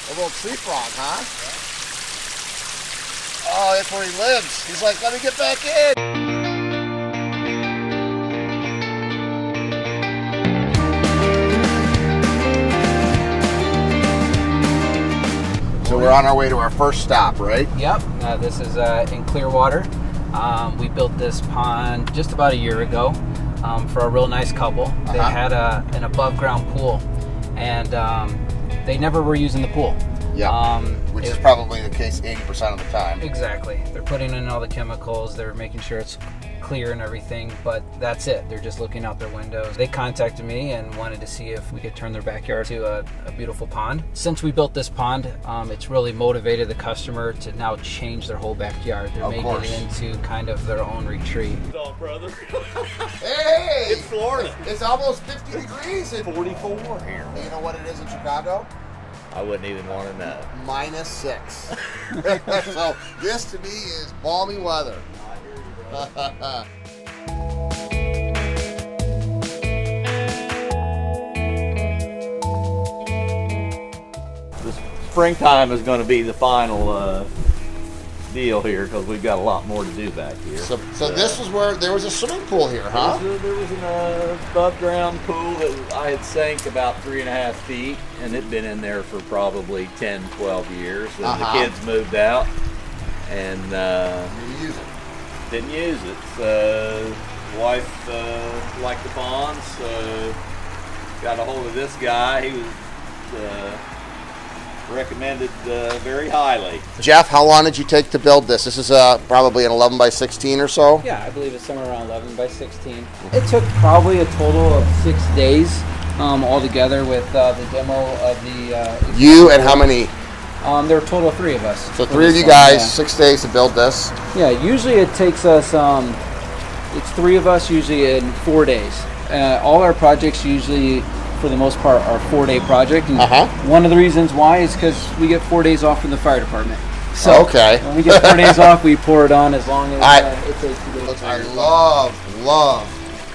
A little tree frog, huh? Oh, that's where he lives. He's like, let me get back in. So we're on our way to our first stop, right? Yep. This is in Clearwater. We built this pond just about a year ago for a real nice couple. They had an above ground pool, and they never were using the pool. Yeah, which is probably the case 80% of the time. Exactly. They're putting in all the chemicals. They're making sure it's clear and everything, but that's it. They're just looking out their windows. They contacted me and wanted to see if we could turn their backyard to a beautiful pond. Since we built this pond, it's really motivated the customer to now change their whole backyard. They're making it into kind of their own retreat. Oh, brother. Hey! It's Florida. It's almost 50 degrees. 44 here. You know what it is in Chicago? I wouldn't even want to know. -6. So this to me is balmy weather. The springtime is going to be the final deal here because we've got a lot more to do back here. So this was where there was a swimming pool here, huh? There was an above ground pool that I had sank about 3.5 feet, and it'd been in there for probably 10, 12 years. And the kids moved out, and Didn't use it. didn't use it. So wife liked the pond, so got a hold of this guy. He was recommended very highly. Jeff, how long did you take to build this? This is probably an 11 by 16 or so. Yeah, I believe it's somewhere around 11 by 16. It took probably a total of 6 days altogether with the demo of the... You and how many? There were a total of 3 of us. So 3 of you guys, 6 days to build this. Yeah, usually it takes us, it's 3 of us usually in 4 days. All our projects usually, for the most part, are 4-day project. And one of the reasons why is because we get 4 days off from the fire department. So when we get 4 days off, we pour it on as long as it takes 2 days. I love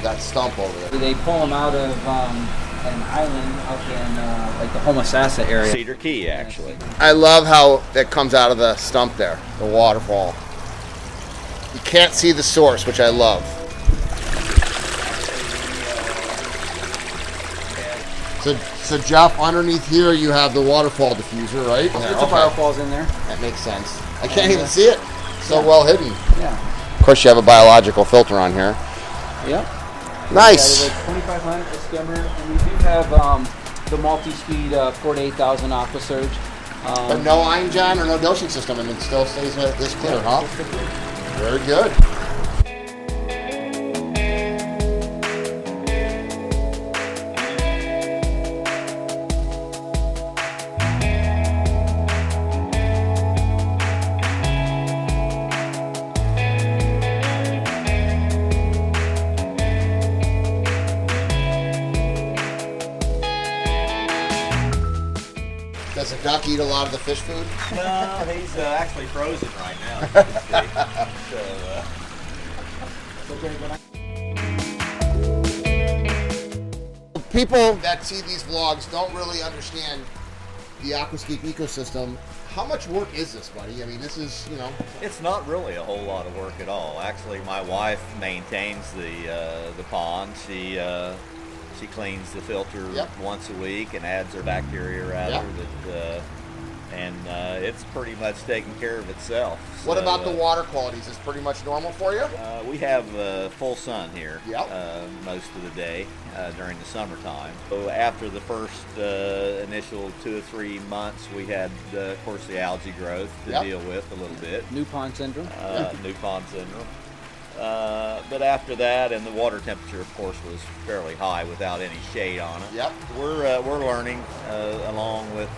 that stump over there. They pull them out of an island up in like the Homosassa area. Cedar Key, actually. I love how that comes out of the stump there, the waterfall. You can't see the source, which I love. So Jeff, underneath here you have the waterfall diffuser, right? Yeah, it's a waterfalls in there. That makes sense. I can't even see it. So well hidden. Yeah. Of course, you have a biological filter on here. Yep. Nice. Yeah, 2500 a skimmer, and we do have the multi-speed 4 to 8,000 aqua surge. But no ion gen or no dosing system, and it still stays this clear, huh? Very good. Does the duck eat a lot of the fish food? No, he's actually frozen right now. People that see these vlogs don't really understand the aquascape ecosystem. How much work is this, buddy? I mean, this is, It's not really a whole lot of work at all. Actually, my wife maintains the pond. She cleans the filter once a week and adds her bacteria and it's pretty much taken care of itself. What So, about the water quality? Is this pretty much normal for you? We have full sun here Yep. most of the day during the summertime. So after the first initial 2 or 3 months, we had, of course, the algae growth to deal with a little bit. New pond syndrome. New pond syndrome. But after that, and the water temperature, of course, was fairly high without any shade on it. Yep. We're learning along with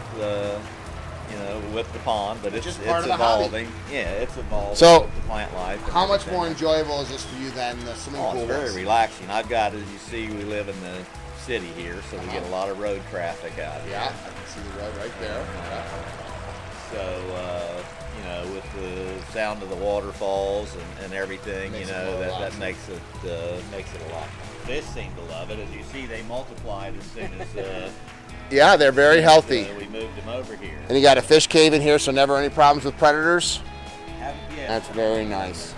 with the pond, but it's evolving. Yeah, it's evolving. So, with the plant life. How much more enjoyable is this for you than the swimming pool? It's very relaxing. I've got, as you see, we live in the city here, so we get a lot of road traffic out here. Yeah, I can see the road right there. So, with the sound of the waterfalls and everything, that makes it a lot. Fish seem to love it. As you see, they multiplied as soon as Yeah, they're very healthy. We moved them over here. And you got a fish cave in here, so never any problems with predators? Haven't yet. That's very nice.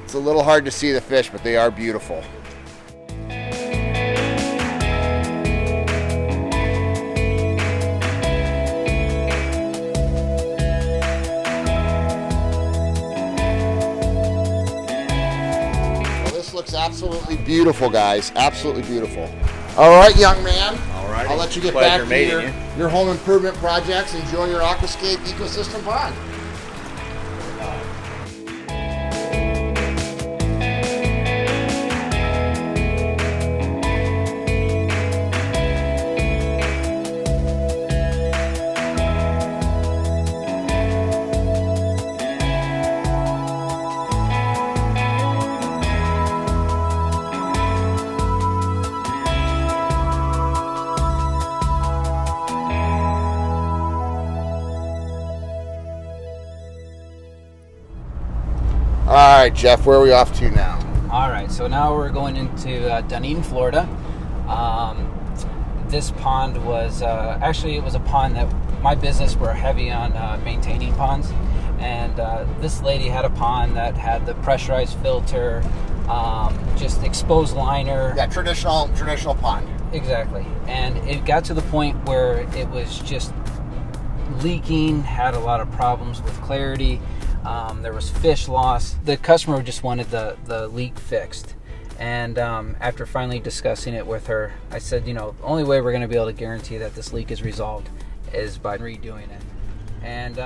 It's a little hard to see the fish, but they are beautiful. Well, this looks absolutely beautiful, guys. Absolutely beautiful. All right, young man. All right. I'll let you get Pleasure back to meeting your home improvement projects. Enjoy your aquascape ecosystem pond. All right, Jeff, where are we off to now? All right, so now we're going into Dunedin, Florida. This pond was actually, it was a pond that my business were heavy on maintaining ponds, and this lady had a pond that had the pressurized filter, just exposed liner. Yeah, traditional pond. Exactly, and it got to the point where it was just leaking, had a lot of problems with clarity. There was fish loss. The customer just wanted the leak fixed. And after finally discussing it with her, I said, the only way we're going to be able to guarantee that this leak is resolved is by redoing it. And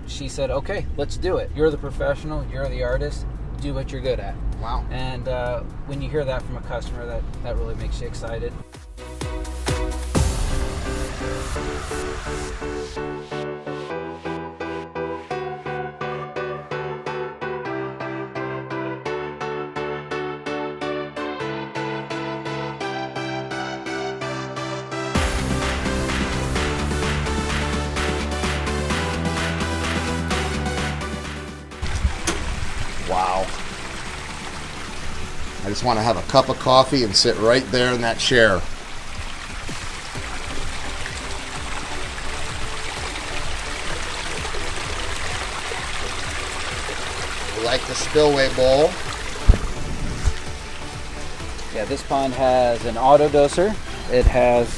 she said, okay, let's do it. You're the professional. You're the artist. Do what you're good at. Wow. And when you hear that from a customer, that really makes you excited. Wow. I just want to have a cup of coffee and sit right there in that chair. We like the spillway bowl. Yeah, this pond has an auto doser. It has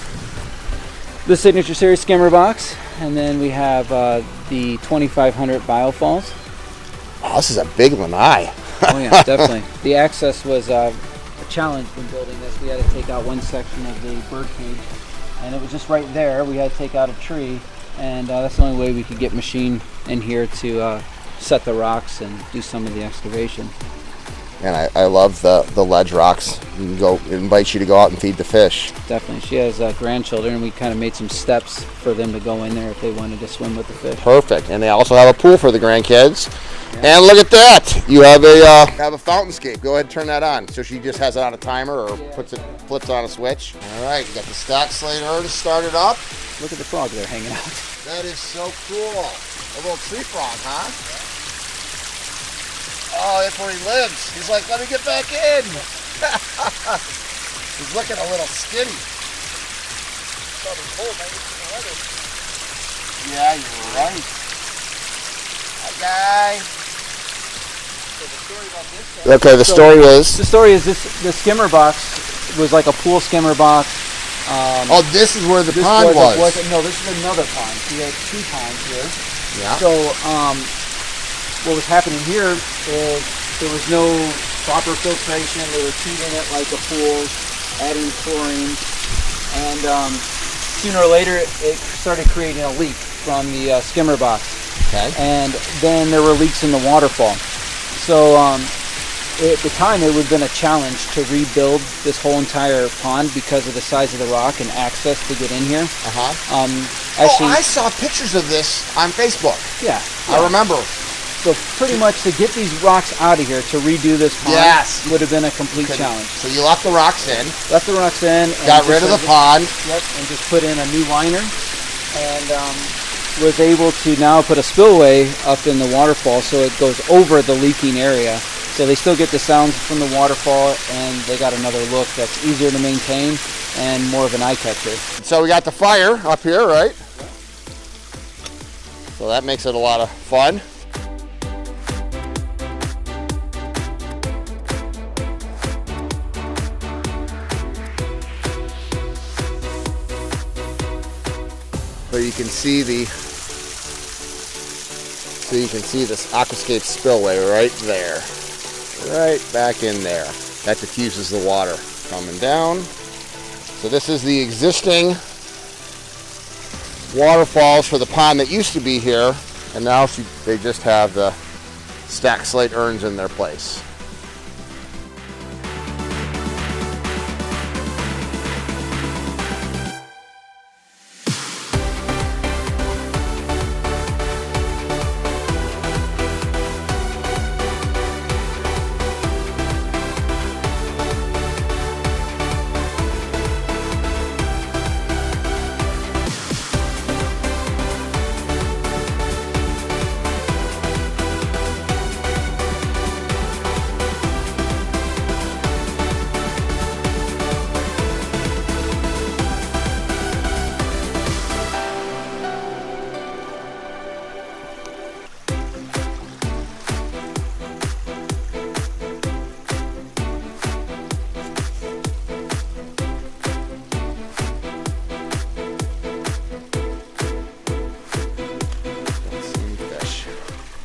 the Signature Series skimmer box, and then we have the 2500 biofalls. Oh, this is a big lanai. Oh yeah, definitely. The access was a challenge when building this. We had to take out one section of the bird cage, and it was just right there. We had to take out a tree, and that's the only way we could get machine in here to set the rocks and do some of the excavation. And I love the ledge rocks. You can go, it invites you to go out and feed the fish. Definitely. She has grandchildren, and we kind of made some steps for them to go in there if they wanted to swim with the fish. Perfect. And they also have a pool for the grandkids. Yeah. And look at that. You have a fountainscape. Go ahead and turn that on. So she just has it on a timer or flips on a switch. All right, you got the stack slater to start it up. Look at the frog there hanging out. That is so cool. A little tree frog, huh? Oh, that's where he lives. He's like, let me get back in. He's looking a little skinny. Probably cold, maybe it's the weather. Yeah, you're right. Hi, guy. So the story about this. Okay, the story is. The story is the skimmer box was like a pool skimmer box. Oh, this is where the pond was. No, this is another pond. We had two ponds here. Yeah. So what was happening here is there was no proper filtration. They were treating it like a pool, adding chlorine, and sooner or later it started creating a leak from the skimmer box. Okay. And then there were leaks in the waterfall. So at the time it would have been a challenge to rebuild this whole entire pond because of the size of the rock and access to get in here. Actually, I saw pictures of this on Facebook. Yeah. I remember. So pretty much to get these rocks out of here to redo this pond would have been a complete challenge. So you left the rocks in. Left the rocks in. And got rid of the pond. Yep, and just put in a new liner. And was able to now put a spillway up in the waterfall so it goes over the leaking area. So they still get the sounds from the waterfall, and they got another look that's easier to maintain and more of an eye catcher. So we got the fire up here, right? So that makes it a lot of fun. So you can see this aquascape spillway right there, right back in there. That diffuses the water coming down. So this is the existing waterfalls for the pond that used to be here, and now they just have the stacked slate urns in their place.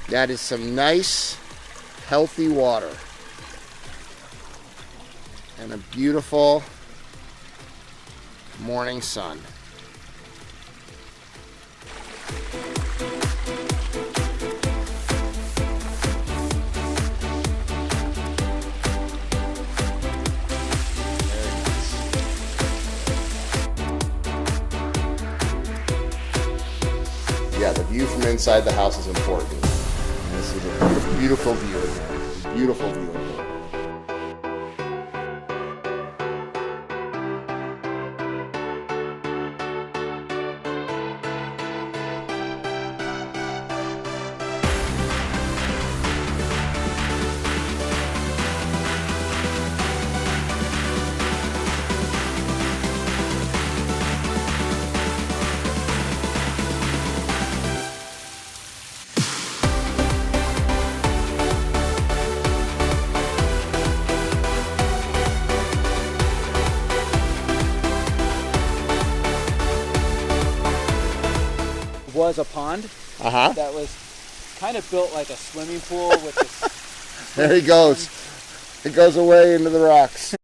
That is some nice, healthy water. And a beautiful morning sun. Yeah, the view from inside the house is important. This is a beautiful view in here. Beautiful view in here. Was a pond that was kind of built like a swimming pool with this. There he goes. It goes away into the rocks.